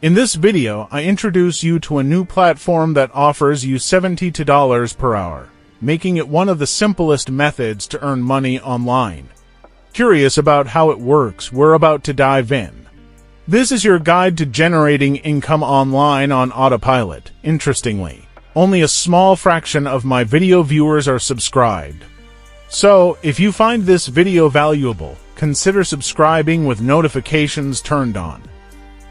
In this video, I introduce you to a new platform that offers you $72 per hour, making it one of the simplest methods to earn money online. Curious about how it works? We're about to dive in. This is your guide to generating income online on autopilot. Interestingly, only a small fraction of my video viewers are subscribed. So, if you find this video valuable, consider subscribing with notifications turned on.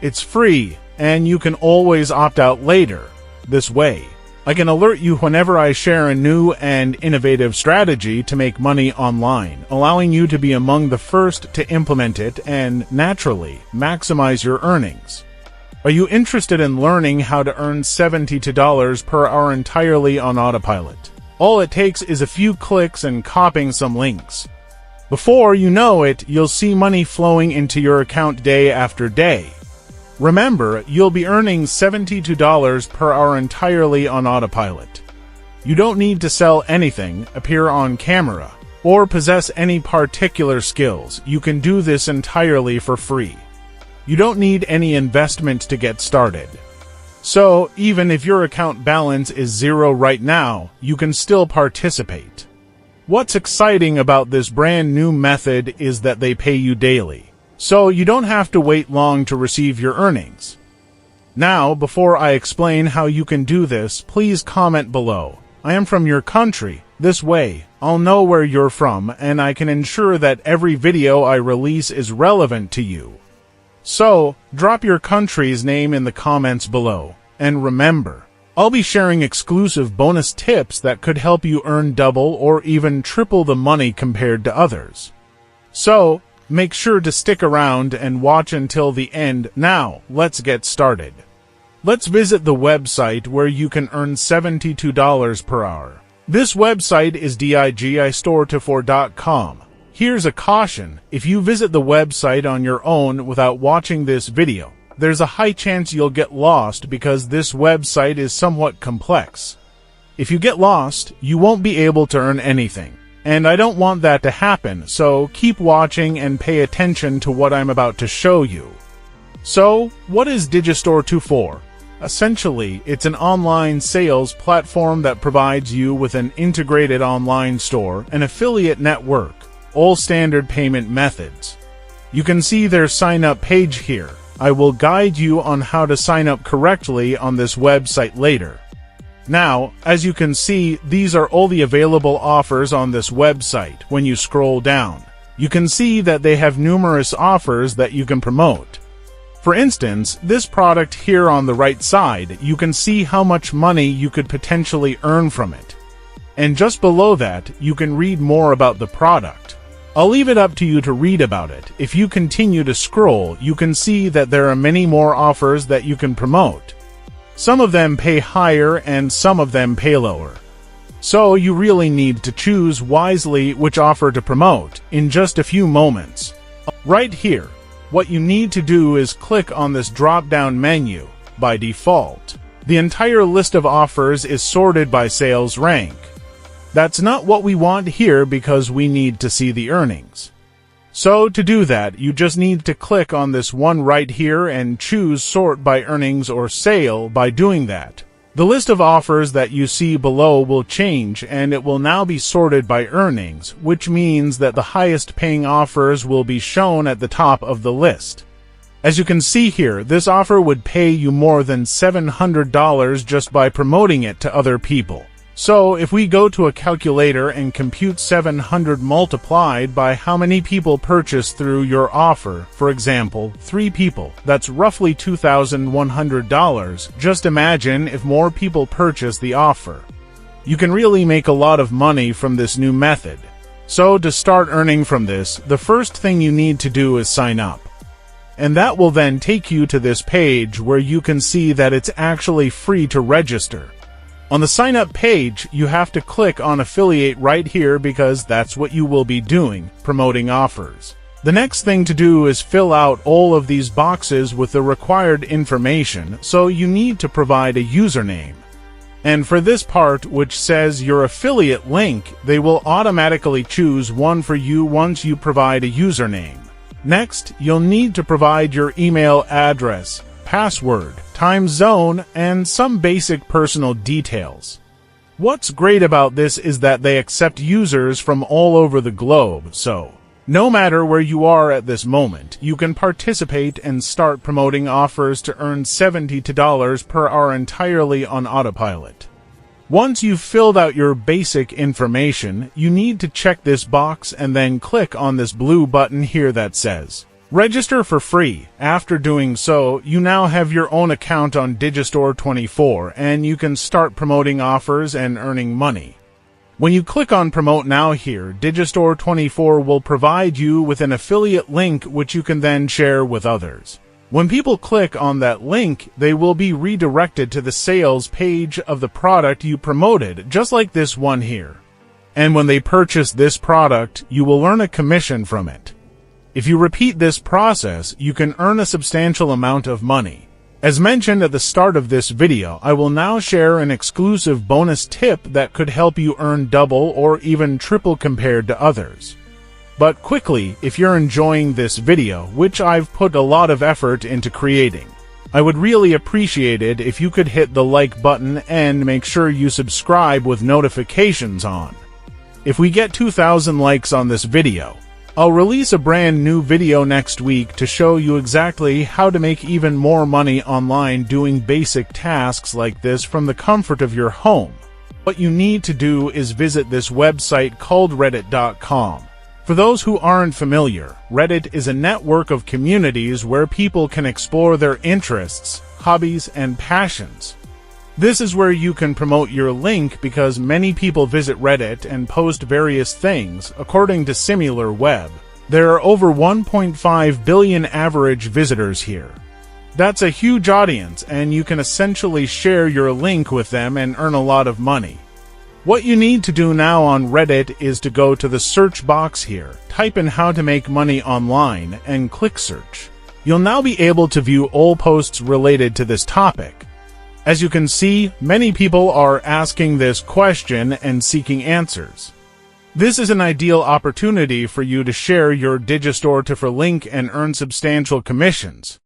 It's free, and you can always opt out later. This way, I can alert you whenever I share a new and innovative strategy to make money online, allowing you to be among the first to implement it and, naturally, maximize your earnings. Are you interested in learning how to earn $72 per hour entirely on autopilot? All it takes is a few clicks and copying some links. Before you know it, you'll see money flowing into your account day after day. Remember, you'll be earning $72 per hour entirely on autopilot. You don't need to sell anything, appear on camera, or possess any particular skills. You can do this entirely for free. You don't need any investment to get started. So, even if your account balance is zero right now, you can still participate. What's exciting about this brand new method is that they pay you daily. So you don't have to wait long to receive your earnings. Now, before I explain how you can do this, please comment below. I am from your country. This way, I'll know where you're from, and I can ensure that every video I release is relevant to you. So, drop your country's name in the comments below. And remember, I'll be sharing exclusive bonus tips that could help you earn double or even triple the money compared to others. So, make sure to stick around and watch until the end. Now, let's get started. Let's visit the website where you can earn $72 per hour. This website is digistore24.com. Here's a caution. If you visit the website on your own without watching this video, there's a high chance you'll get lost because this website is somewhat complex. If you get lost, you won't be able to earn anything. And I don't want that to happen, so keep watching and pay attention to what I'm about to show you. So, what is Digistore24? Essentially, it's an online sales platform that provides you with an integrated online store, an affiliate network, all standard payment methods. You can see their sign-up page here. I will guide you on how to sign up correctly on this website later. Now, as you can see, these are all the available offers on this website. When you scroll down, you can see that they have numerous offers that you can promote. For instance, this product here on the right side, you can see how much money you could potentially earn from it. And just below that, you can read more about the product. I'll leave it up to you to read about it. If you continue to scroll, you can see that there are many more offers that you can promote. Some of them pay higher and some of them pay lower. So you really need to choose wisely which offer to promote in just a few moments. Right here, what you need to do is click on this drop-down menu. By default, the entire list of offers is sorted by sales rank. That's not what we want here because we need to see the earnings. So to do that, you just need to click on this one right here and choose Sort by Earnings or Sale. By doing that, the list of offers that you see below will change and it will now be sorted by earnings, which means that the highest paying offers will be shown at the top of the list. As you can see here, this offer would pay you more than $700 just by promoting it to other people. So, if we go to a calculator and compute 700 multiplied by how many people purchased through your offer, for example, 3 people, that's roughly $2,100. Just imagine if more people purchase the offer. You can really make a lot of money from this new method. So, to start earning from this, the first thing you need to do is sign up. And that will then take you to this page where you can see that it's actually free to register. On the sign-up page, you have to click on Affiliate right here because that's what you will be doing, promoting offers. The next thing to do is fill out all of these boxes with the required information, so you need to provide a username. And for this part, which says your affiliate link, they will automatically choose one for you once you provide a username. Next, you'll need to provide your email address, password, time zone, and some basic personal details. What's great about this is that they accept users from all over the globe, so no matter where you are at this moment, you can participate and start promoting offers to earn $70 per hour entirely on autopilot. Once you've filled out your basic information, you need to check this box and then click on this blue button here that says Register for free. After doing so, you now have your own account on Digistore 24 and you can start promoting offers and earning money. When you click on Promote Now here, Digistore 24 will provide you with an affiliate link which you can then share with others. When people click on that link, they will be redirected to the sales page of the product you promoted, just like this one here. And when they purchase this product, you will earn a commission from it. If you repeat this process, you can earn a substantial amount of money. As mentioned at the start of this video, I will now share an exclusive bonus tip that could help you earn double or even triple compared to others. But quickly, if you're enjoying this video, which I've put a lot of effort into creating, I would really appreciate it if you could hit the like button and make sure you subscribe with notifications on. If we get 2,000 likes on this video, I'll release a brand new video next week to show you exactly how to make even more money online doing basic tasks like this from the comfort of your home. What you need to do is visit this website called reddit.com. For those who aren't familiar, Reddit is a network of communities where people can explore their interests, hobbies, and passions. This is where you can promote your link because many people visit Reddit and post various things, according to SimilarWeb. There are over 1.5 billion average visitors here. That's a huge audience, and you can essentially share your link with them and earn a lot of money. What you need to do now on Reddit is to go to the search box here, type in how to make money online, and click search. You'll now be able to view all posts related to this topic. As you can see, many people are asking this question and seeking answers. This is an ideal opportunity for you to share your Digistore to for link and earn substantial commissions.